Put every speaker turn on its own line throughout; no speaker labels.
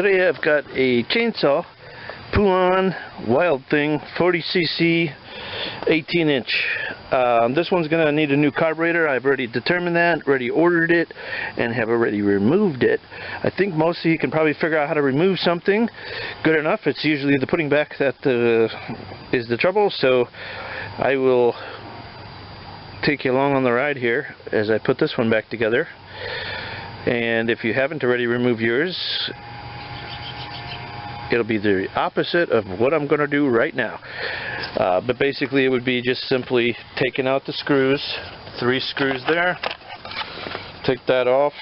Today I've got a chainsaw, Poulan Wild Thing, 40cc, 18-inch. This one's going to need a new carburetor. I've already determined that, already ordered it, and have already removed it. I think most of you can probably figure out how to remove something good enough. It's usually the putting back that is the trouble, so I will take you along on the ride here as I put this one back together. And if you haven't already removed yours, it'll be the opposite of what I'm going to do right now. But basically it would be just simply taking out the screws, 3 screws there, take that off.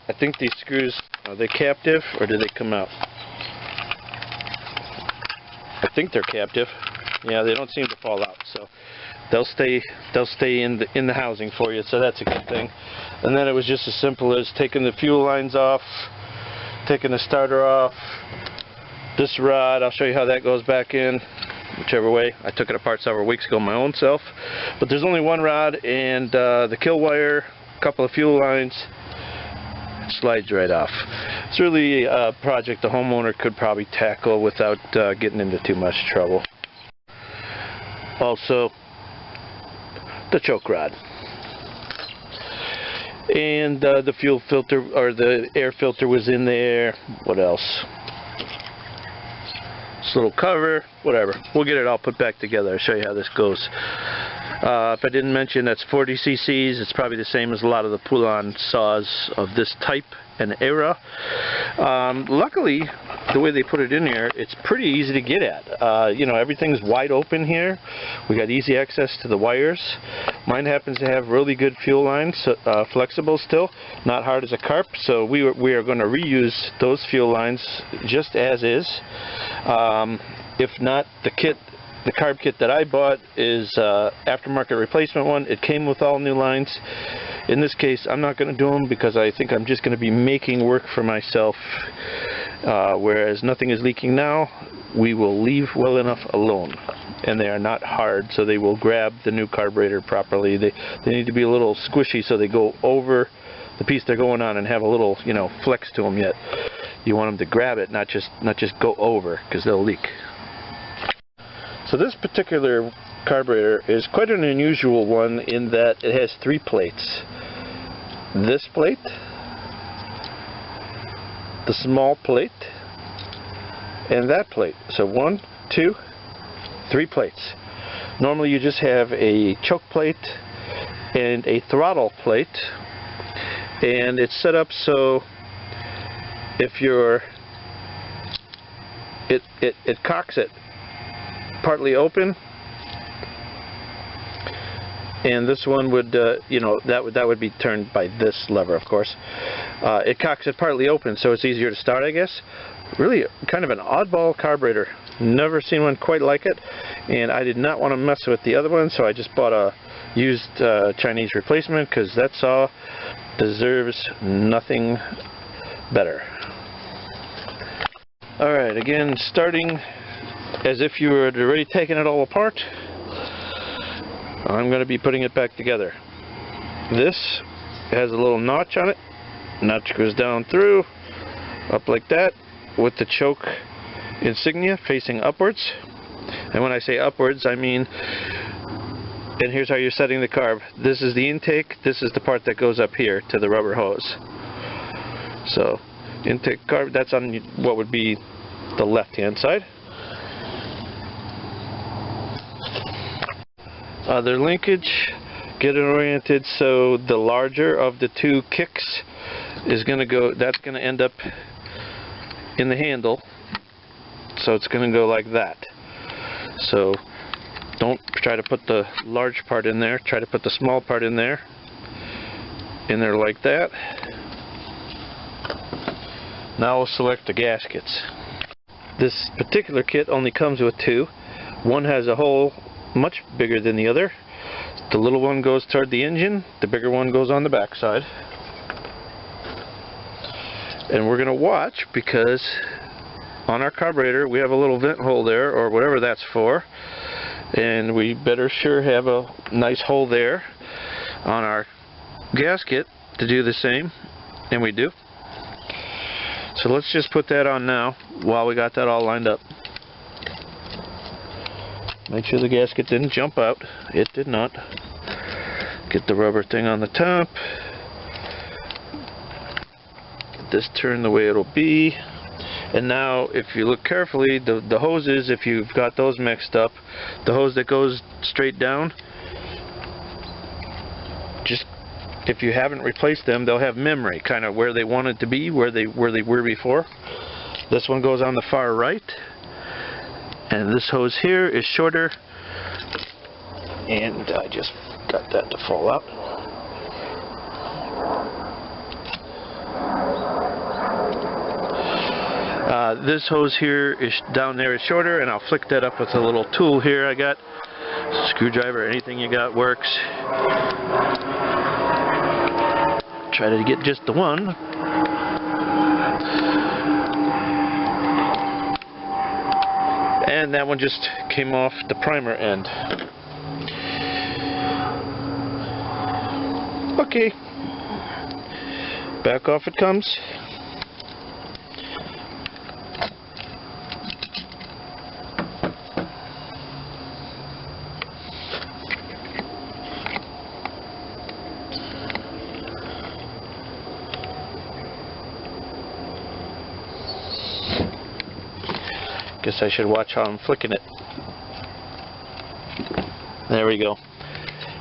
I think these screws, are they captive or do they come out? I think they're captive. Yeah, they don't seem to fall out, so they'll stay in the housing for you, so that's a good thing. And then it was just as simple as taking the fuel lines off, taking the starter off, this rod, I'll show you how that goes back in, whichever way. I took it apart several weeks ago my own self, but there's only one rod, and the kill wire, a couple of fuel lines, it slides right off. It's really a project the homeowner could probably tackle without getting into too much trouble. Also, the choke rod. And the fuel filter, or the air filter was in there. What else? This little cover, whatever. We'll get it all put back together. I'll show you how this goes. If I didn't mention, that's 40 cc's. It's probably the same as a lot of the Poulan saws of this type and era. Luckily, the way they put it in here, it's pretty easy to get at. You know, everything's wide open here. We got easy access to the wires. Mine happens to have really good fuel lines, flexible still, not hard as a carp. So we are going to reuse those fuel lines just as is. If not, the carb kit that I bought is aftermarket replacement one. It came with all new lines. In this case, I'm not going to do them because I think I'm just going to be making work for myself. Whereas nothing is leaking now, we will leave well enough alone. And they are not hard, so they will grab the new carburetor properly. They need to be a little squishy so they go over the piece they're going on and have a little, you know, flex to them yet. You want them to grab it, not just go over, because they'll leak. So this particular carburetor is quite an unusual one in that it has 3 plates. This plate, the small plate, and that plate. So 1, 2, 3 plates. Normally you just have a choke plate and a throttle plate, and it's set up so if it cocks it partly open, and this one would, you know, that would be turned by this lever, of course. It cocks it partly open, so it's easier to start, I guess. Really, kind of an oddball carburetor. Never seen one quite like it, and I did not want to mess with the other one, so I just bought a used Chinese replacement because that saw deserves nothing better. All right, again, starting as if you were already taking it all apart, I'm going to be putting it back together. This has a little notch on it. Notch goes down through, up like that, with the choke insignia facing upwards. And when I say upwards, I mean, and here's how you're setting the carb. This is the intake, this is the part that goes up here to the rubber hose. So, intake carb, that's on what would be the left-hand side. Other linkage, get it oriented so the larger of the 2 kicks is going to go, that's going to end up in the handle, so it's going to go like that. So don't try to put the large part in there, try to put the small part in there like that. Now we'll select the gaskets. This particular kit only comes with 2. One has a hole much bigger than the other. The little one goes toward the engine, the bigger one goes on the back side. And we're going to watch, because on our carburetor we have a little vent hole there, or whatever that's for, and we better sure have a nice hole there on our gasket to do the same, and we do. So let's just put that on now while we got that all lined up. Make sure the gasket didn't jump out. It did not. Get the rubber thing on the top. Get this turned the way it'll be. And now, if you look carefully, the hoses, if you've got those mixed up, the hose that goes straight down, just if you haven't replaced them, they'll have memory, kind of where they wanted to be, where they were before. This one goes on the far right, and this hose here is shorter, and I just got that to fall out. This hose here is down there is shorter, and I'll flick that up with a little tool here I got. Screwdriver, anything you got works. Try to get just the one. And that one just came off the primer end. Okay. Back off it comes. Guess I should watch how I'm flicking it. There we go.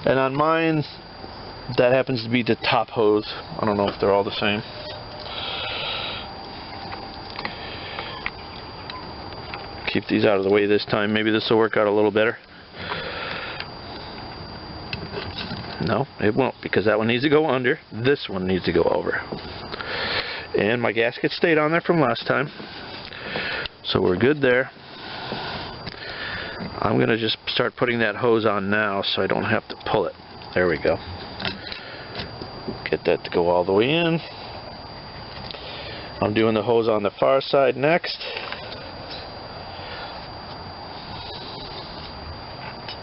And on mine, that happens to be the top hose. I don't know if they're all the same. Keep these out of the way this time. Maybe this will work out a little better. No, it won't, because that one needs to go under. This one needs to go over. And my gasket stayed on there from last time. So we're good there. I'm going to just start putting that hose on now so I don't have to pull it. There we go. Get that to go all the way in. I'm doing the hose on the far side next.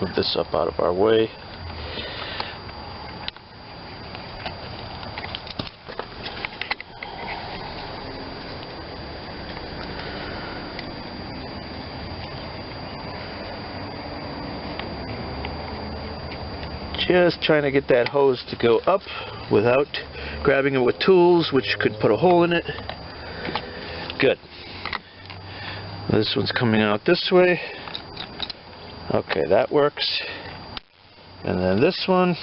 Move this up out of our way. Just trying to get that hose to go up without grabbing it with tools, which could put a hole in it. Good. This one's coming out this way. Okay, that works. And then this one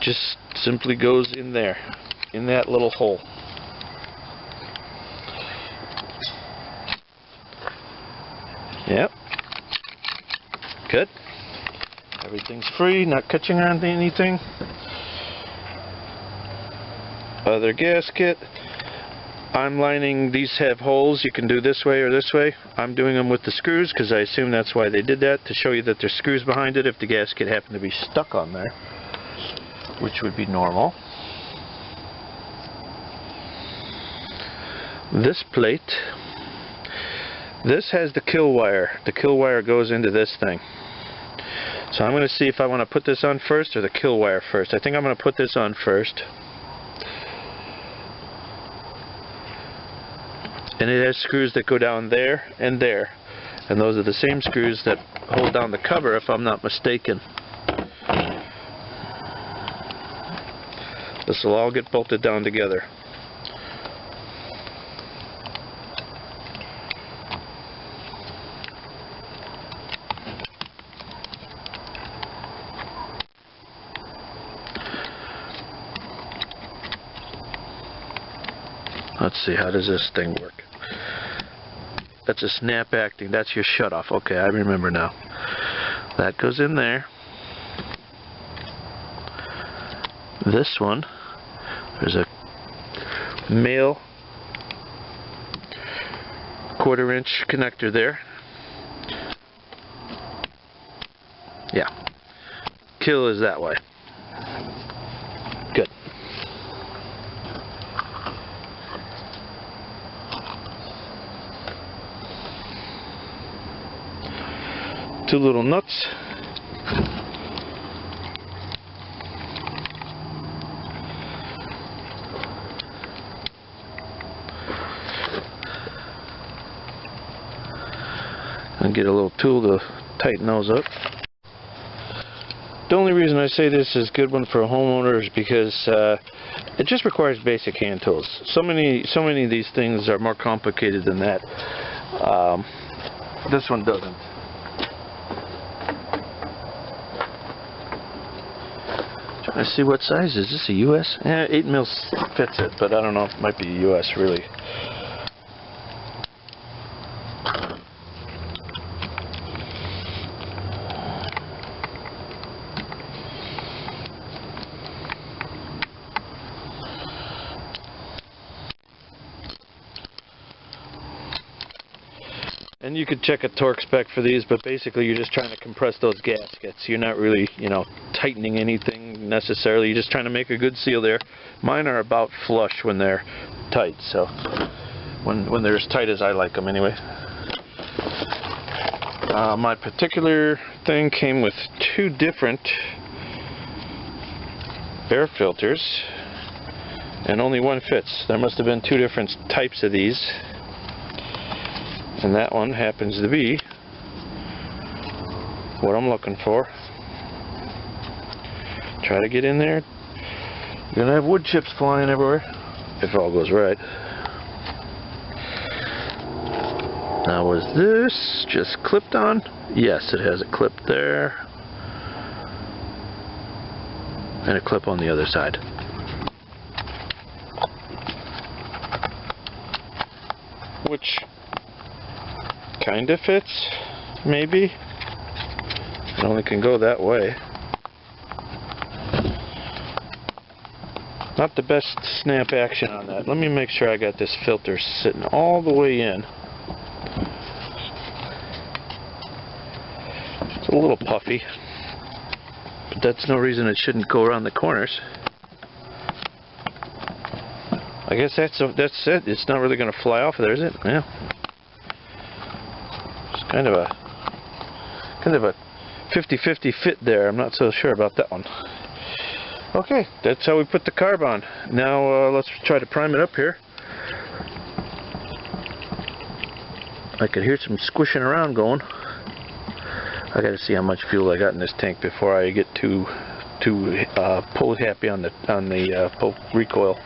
just simply goes in there, in that little hole. Yep. Good. Everything's free, not catching on anything. Other gasket. I'm lining, these have holes. You can do this way or this way. I'm doing them with the screws because I assume that's why they did that, to show you that there's screws behind it if the gasket happened to be stuck on there, which would be normal. This plate, this has the kill wire. The kill wire goes into this thing. So I'm going to see if I want to put this on first or the kill wire first. I think I'm going to put this on first. And it has screws that go down there and there. And those are the same screws that hold down the cover, if I'm not mistaken. This will all get bolted down together. Let's see, how does this thing work? That's a snap acting, that's your shutoff. Okay, I remember now. That goes in there. This one, there's a male 1/4" connector there. Yeah. Kill is that way. Good. Two little nuts. and get a little tool to tighten those up. The only reason I say this is a good one for a homeowner is because it just requires basic hand tools. So many of these things are more complicated than that. This one doesn't. Trying to see what size is this, a US? 8 mils fits it, but I don't know if it might be US really. And you could check a torque spec for these, but basically you're just trying to compress those gaskets. You're not really, you know, tightening anything necessarily. You're just trying to make a good seal there. Mine are about flush when they're tight, so when they're as tight as I like them anyway. My particular thing came with 2 different air filters, and only one fits. There must have been 2 different types of these. And that one happens to be what I'm looking for. Try to get in there. You're gonna have wood chips flying everywhere if all goes right. Now, was this just clipped on? Yes, it has a clip there and a clip on the other side. Which kind of fits, maybe. It only can go that way. Not the best snap action on that. Let me make sure I got this filter sitting all the way in. It's a little puffy, but that's no reason it shouldn't go around the corners. I guess that's it. It's not really going to fly off there, is it? Yeah. Kind of a 50-50 fit there. I'm not so sure about that one. Okay, that's how we put the carb on. Now let's try to prime it up here. I could hear some squishing around going. I got to see how much fuel I got in this tank before I get too pull happy on the pull recoil.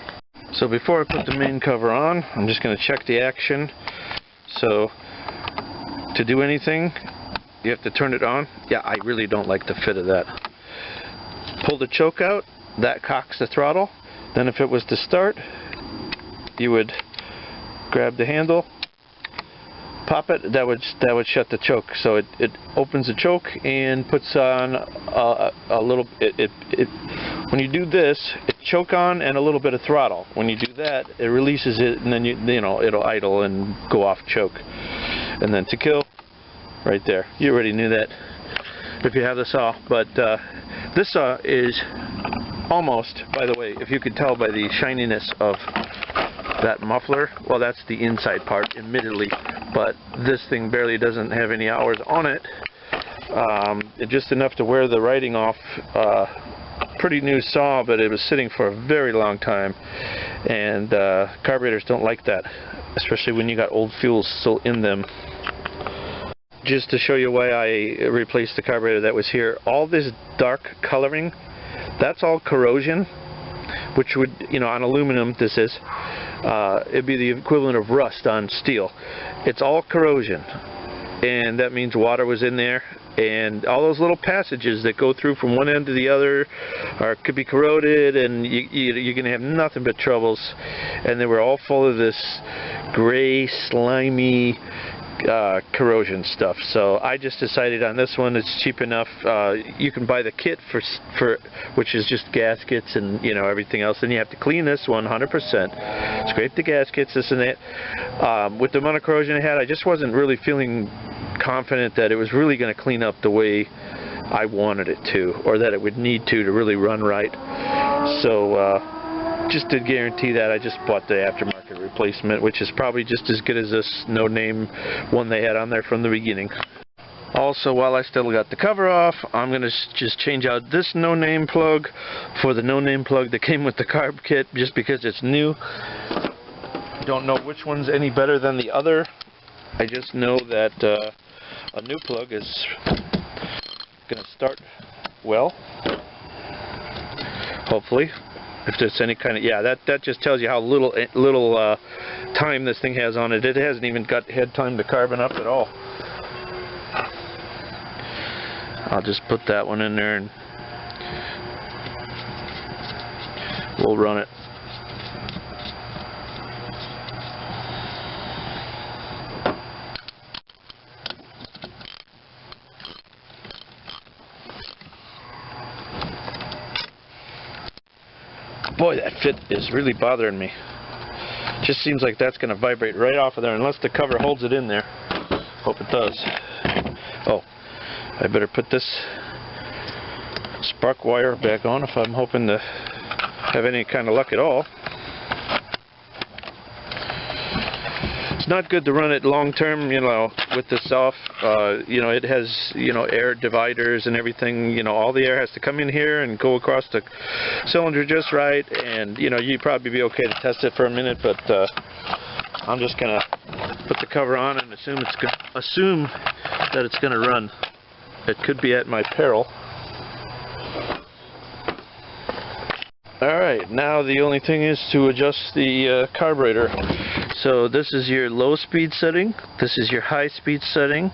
So before I put the main cover on, I'm just going to check the action. So to do anything, you have to turn it on. Yeah, I really don't like the fit of that. Pull the choke out, that cocks the throttle. Then if it was to start, you would grab the handle, pop it, that would shut the choke. So it opens the choke and puts on a little, when you do this, it choke on and a little bit of throttle. When you do that, it releases it, and then you know, it'll idle and go off choke. And then to kill, right there. You already knew that if you have the saw. But this saw is almost, by the way, if you could tell by the shininess of that muffler, well, that's the inside part, admittedly. But this thing barely doesn't have any hours on it. Just enough to wear the writing off. Pretty new saw, but it was sitting for a very long time. And carburetors don't like that, especially when you got old fuels still in them. Just to show you why I replaced the carburetor that was here, all this dark coloring, that's all corrosion, which would, you know, on aluminum this is, it'd be the equivalent of rust on steel. It's all corrosion, and that means water was in there, and all those little passages that go through from one end to the other could be corroded, and you're going to have nothing but troubles. And they were all full of this gray, slimy corrosion stuff. So I just decided on this one. It's cheap enough. You can buy the kit for which is just gaskets and, you know, everything else. Then you have to clean this one 100%. Scrape the gaskets, this and that. With the amount of corrosion it had, I just wasn't really feeling confident that it was really going to clean up the way I wanted it to, or that it would need to really run right. So just to guarantee that, I just bought the aftermarket replacement, which is probably just as good as this no-name one they had on there from the beginning. Also, while I still got the cover off, I'm going to just change out this no-name plug for the no-name plug that came with the carb kit, just because it's new. Don't know which one's any better than the other. I just know that a new plug is going to start well, hopefully. If there's any kind of, yeah, that just tells you how little time this thing has on it. It hasn't even had time to carbon up at all. I'll just put that one in there and we'll run it. Boy, that fit is really bothering me. Just seems like that's going to vibrate right off of there unless the cover holds it in there. Hope it does. Oh, I better put this spark wire back on if I'm hoping to have any kind of luck at all. It's not good to run it long term, you know, with this off. You know, it has, you know, air dividers and everything. You know, all the air has to come in here and go across the cylinder just right. And you know, you'd probably be okay to test it for a minute, but I'm just gonna put the cover on and assume that it's gonna run. It could be at my peril. Alright, now the only thing is to adjust the carburetor. So this is your low speed setting, this is your high speed setting,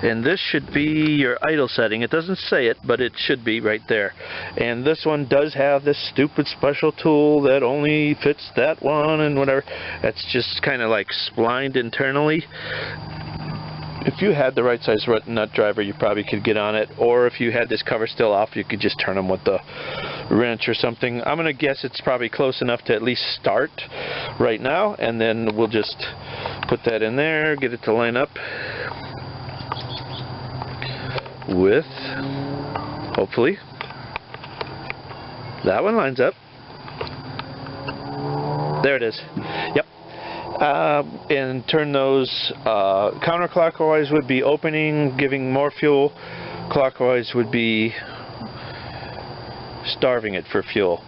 and this should be your idle setting. It doesn't say it, but it should be right there. And this one does have this stupid special tool that only fits that one and whatever. That's just kind of like splined internally. If you had the right size nut driver, you probably could get on it, or if you had this cover still off, you could just turn them with the wrench or something. I'm gonna guess it's probably close enough to at least start right now, and then we'll just put that in there, get it to line up with, hopefully, that one lines up. There it is. Yep. And turn those counterclockwise would be opening, giving more fuel. Clockwise would be starving it for fuel.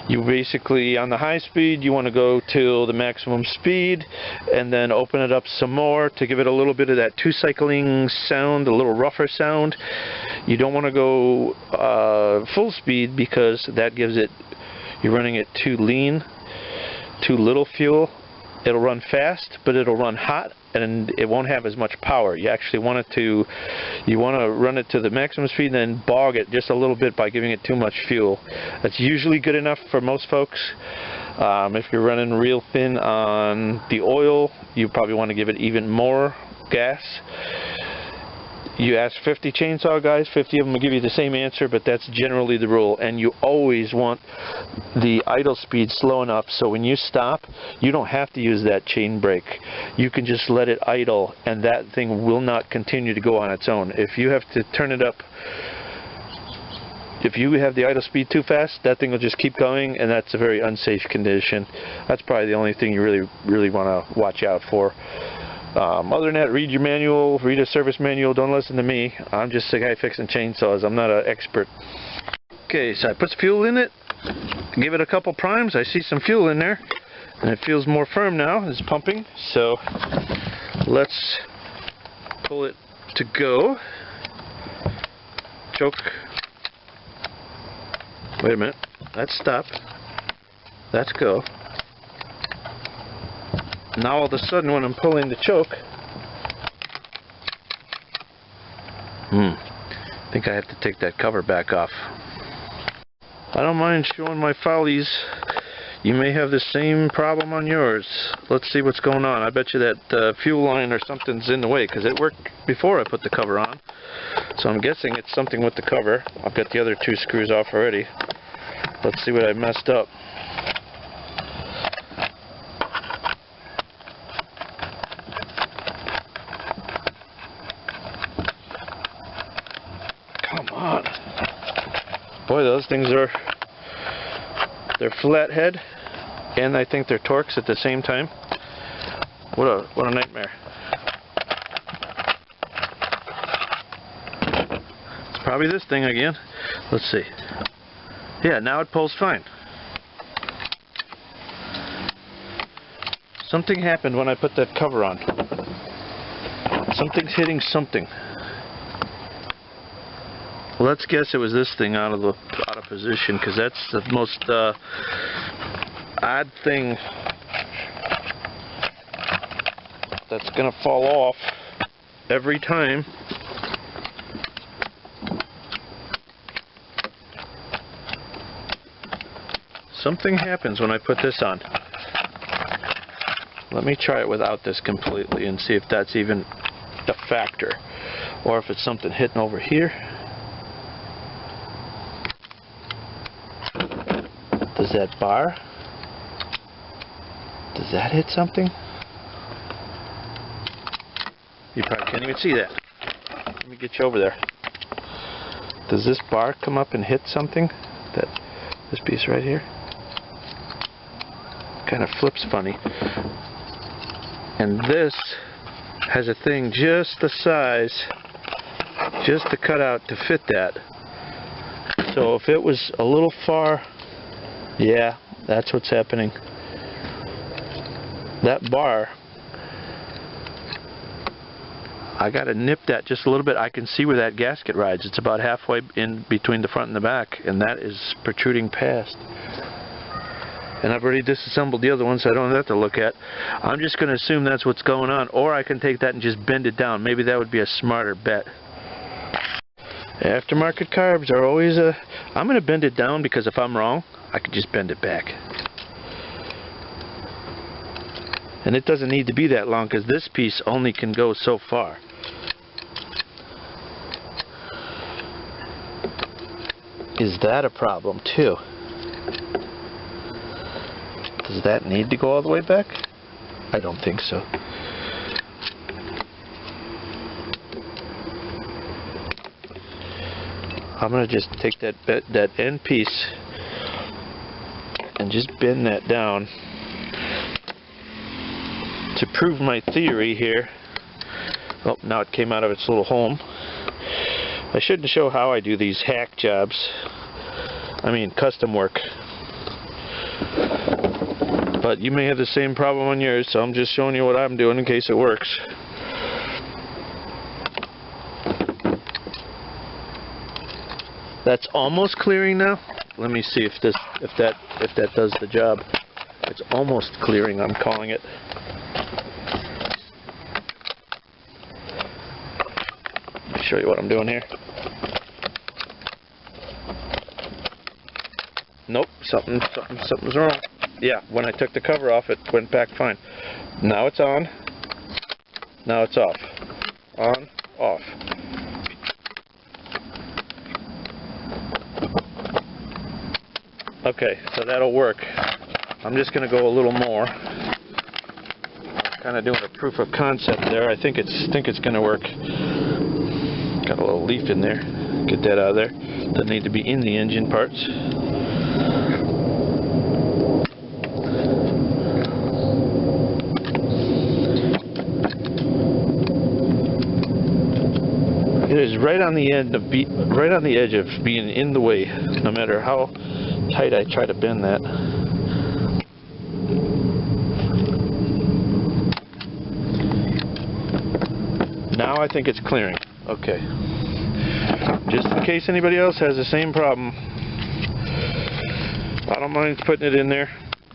You basically, on the high speed, you want to go to the maximum speed and then open it up some more to give it a little bit of that two-cycling sound, a little rougher sound. You don't want to go full speed because that gives it, you're running it too lean, too little fuel. It'll run fast, but it'll run hot, and it won't have as much power. You actually want it to, you want to run it to the maximum speed and then bog it just a little bit by giving it too much fuel. That's usually good enough for most folks. If you're running real thin on the oil, you probably want to give it even more gas. You ask 50 chainsaw guys, 50 of them will give you the same answer, but that's generally the rule. And you always want the idle speed slow enough so when you stop, you don't have to use that chain brake. You can just let it idle, and that thing will not continue to go on its own. If you have to turn it up, if you have the idle speed too fast, that thing will just keep going, and that's a very unsafe condition. That's probably the only thing you really want to watch out for. Other than that, read your manual, read a service manual, don't listen to me. I'm just a guy fixing chainsaws, I'm not an expert. Okay, so I put some fuel in it, give it a couple primes, I see some fuel in there, and it feels more firm now, it's pumping, so let's pull it to go. Choke. Wait a minute, that's stop, that's go. Now all of a sudden when I'm pulling the choke, I think I have to take that cover back off. I don't mind showing my follies. You may have the same problem on yours. Let's see what's going on. I bet you that fuel line or something's in the way because it worked before I put the cover on. So I'm guessing it's something with the cover. I've got the other two screws off already. Let's see what I messed up. Come on. Boy, those things are, they're flathead, and I think they're Torx at the same time. What a nightmare. It's probably this thing again. Let's see. Yeah, now it pulls fine. Something happened when I put that cover on. Something's hitting something. Let's guess it was this thing out of position, because that's the most odd thing that's gonna fall off every time. Something happens when I put this on. Let me try it without this completely and see if that's even a factor, or if it's something hitting over here. Does that bar? Does that hit something? You probably can't even see that. Let me get you over there. Does this bar come up and hit something? This piece right here? Kind of flips funny. And this has a thing just the size, just to cut out to fit that. So if it was a little far, yeah, that's what's happening. That bar, I gotta nip that just a little bit. I can see where that gasket rides. It's about halfway in between the front and the back, and that is protruding past. And I've already disassembled the other one, so I don't have to look at. I'm just going to assume that's what's going on, or I can take that and just bend it down. Maybe that would be a smarter bet. Aftermarket carbs are always I'm going to bend it down, because if I'm wrong, I can just bend it back. And it doesn't need to be that long, because this piece only can go so far. Is that a problem too? Does that need to go all the way back? I don't think so. I'm going to just take that end piece and just bend that down to prove my theory here. Oh, now it came out of its little home. I shouldn't show how I do these hack jobs. I mean custom work. But you may have the same problem on yours, so I'm just showing you what I'm doing in case it works. That's almost clearing now. Let me see if that does the job. It's almost clearing, I'm calling it. Let me show you what I'm doing here. Nope, something's wrong. Yeah, when I took the cover off, it went back fine. Now it's on. Now it's off. On, off. Okay, so that'll work. I'm just going to go a little more. Kind of doing a proof of concept there. I think it's going to work. Got a little leaf in there. Get that out of there. Doesn't need to be in the engine parts. It is right on the edge of being in the way, no matter how tight I try to bend that. Now I think it's clearing. Okay. Just in case anybody else has the same problem, I don't mind putting it in there.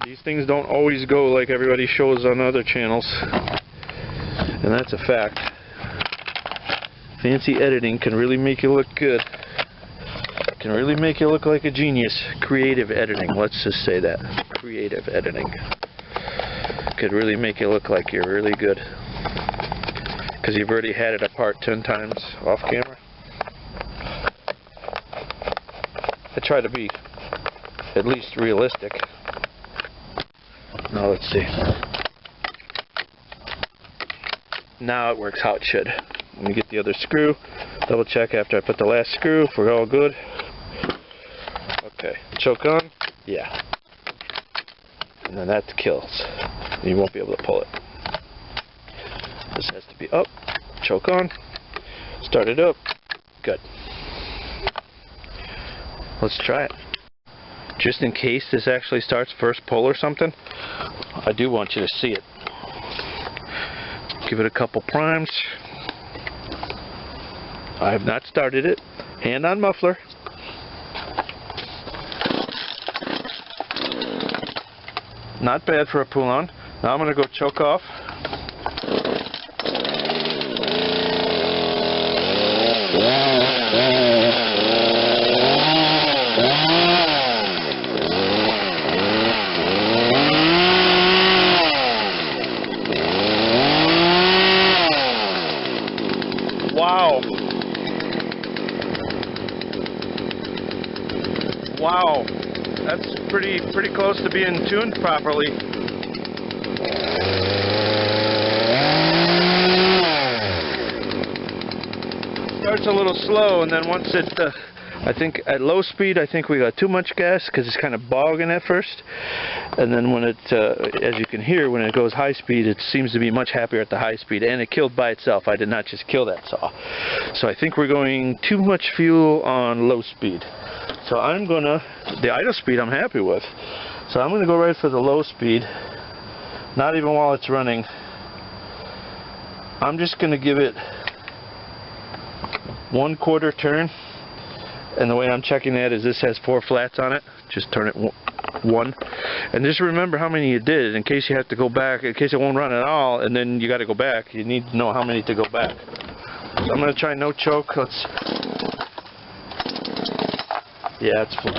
These things don't always go like everybody shows on other channels, and that's a fact. Fancy editing can really make you look good. Can really make you look like a genius. Creative editing, let's just say that. Creative editing could really make you look like you're really good, because you've already had it apart 10 times off camera. I try to be at least realistic. Now let's see. Now it works how it should. Let me get the other screw, double check after I put the last screw if we're all good. Okay, choke on, yeah. And then that kills. You won't be able to pull it. This has to be up, choke on, start it up, good. Let's try it. Just in case this actually starts first pull or something, I do want you to see it. Give it a couple primes. I have not started it. Hand on muffler. Not bad for a Poulan. Now I'm going to go choke off. Wow. Wow. That's pretty close to being tuned properly. Starts a little slow, and then once it, I think at low speed, I think we got too much gas because it's kind of bogging at first. And then when it, as you can hear, when it goes high speed, it seems to be much happier at the high speed, and it killed by itself. I did not just kill that saw. So I think we're going too much fuel on low speed. So I'm gonna, the idle speed I'm happy with. So I'm gonna go right for the low speed, not even while it's running. I'm just gonna give it 1/4 turn. And the way I'm checking that is this has 4 flats on it. Just turn it 1. And just remember how many you did in case you have to go back, in case it won't run at all, and then you got to go back. You need to know how many to go back. So I'm going to try no choke. Let's. Yeah, it's fine.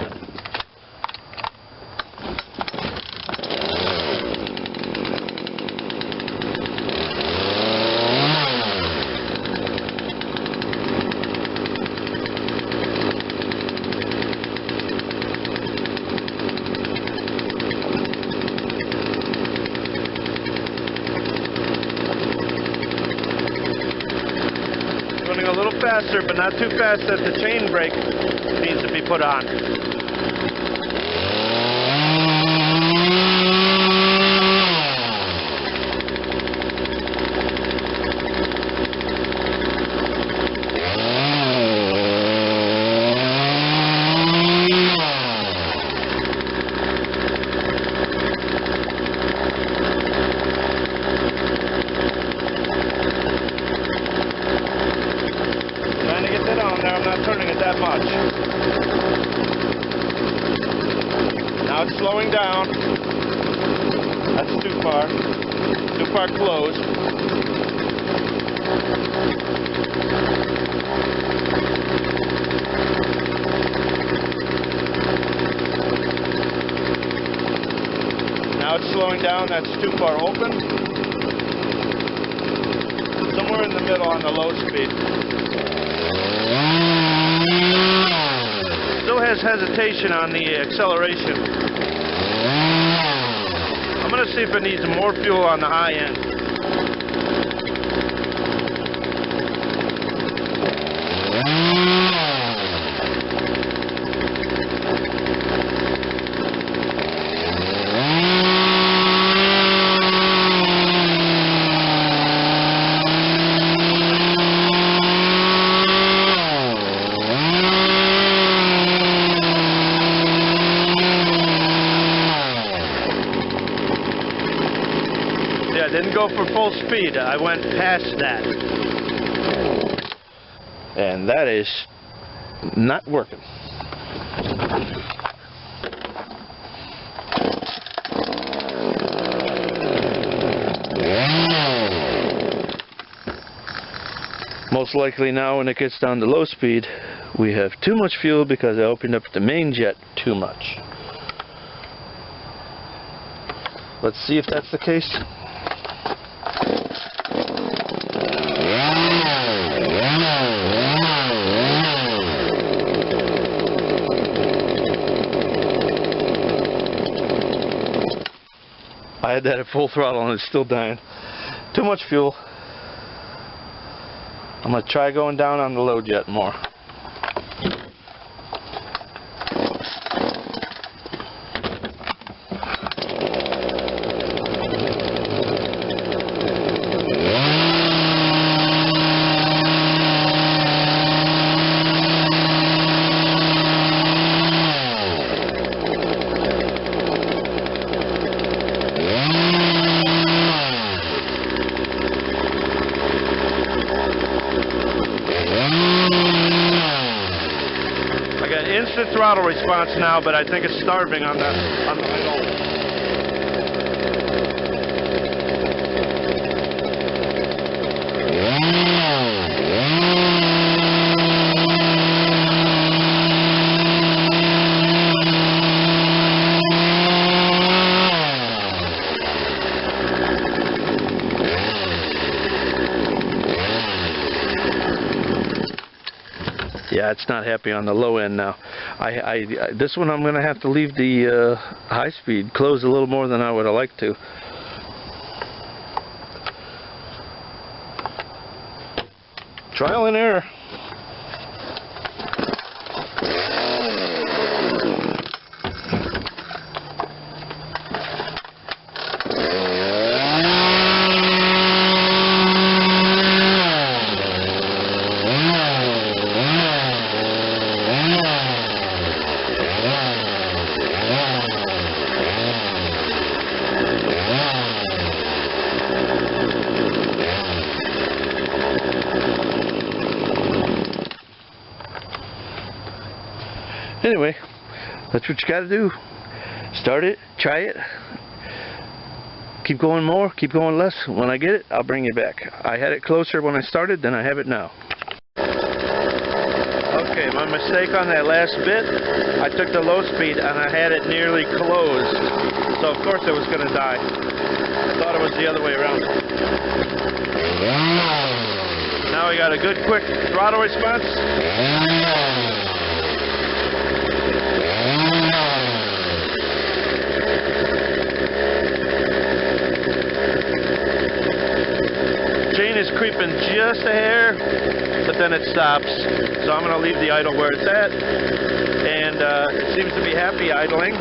Running a little faster, but not too fast that the chain brake needs to be put on. I'm not turning it that much. Now it's slowing down. That's too far. Too far closed. Now it's slowing down. That's too far open. Somewhere in the middle on the low speed. Still has hesitation on the acceleration. I'm going to see if it needs more fuel on the high end. I didn't go for full speed. I went past that. And that is not working. Most likely now when it gets down to low speed, we have too much fuel because I opened up the main jet too much. Let's see if that's the case. I had that at full throttle and it's still dying. Too much fuel. I'm going to try going down on the low jet more. response now, but I think it's starving on the idle. Yeah, it's not happy on the low end now. This one I'm going to have to leave the high speed closed a little more than I would have liked to. Trial and error. Anyway, that's what you got to do. Start it, try it, keep going more, keep going less. When I get it, I'll bring you back. I had it closer when I started than I have it now. Okay, my mistake on that last bit, I took the low speed and I had it nearly closed. So of course it was going to die. I thought it was the other way around. Now we got a good quick throttle response. Chain is creeping just a hair, but then it stops. So I'm going to leave the idle where it's at. And it seems to be happy idling.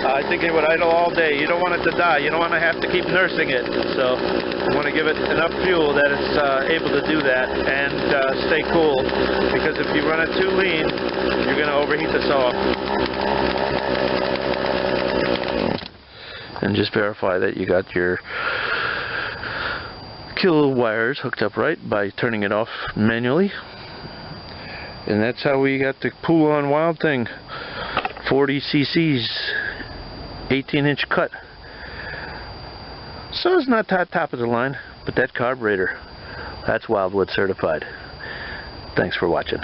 I think it would idle all day. You don't want it to die. You don't want to have to keep nursing it. So you want to give it enough fuel that it's able to do that and stay cool. Because if you run it too lean, you're going to overheat the saw. And just verify that you got your kill wires hooked up right by turning it off manually. And that's how we got the Poulan Wild Thing, 40 cc's, 18-inch cut. So it's not top of the line, but that carburetor, that's Wildwood certified. Thanks for watching.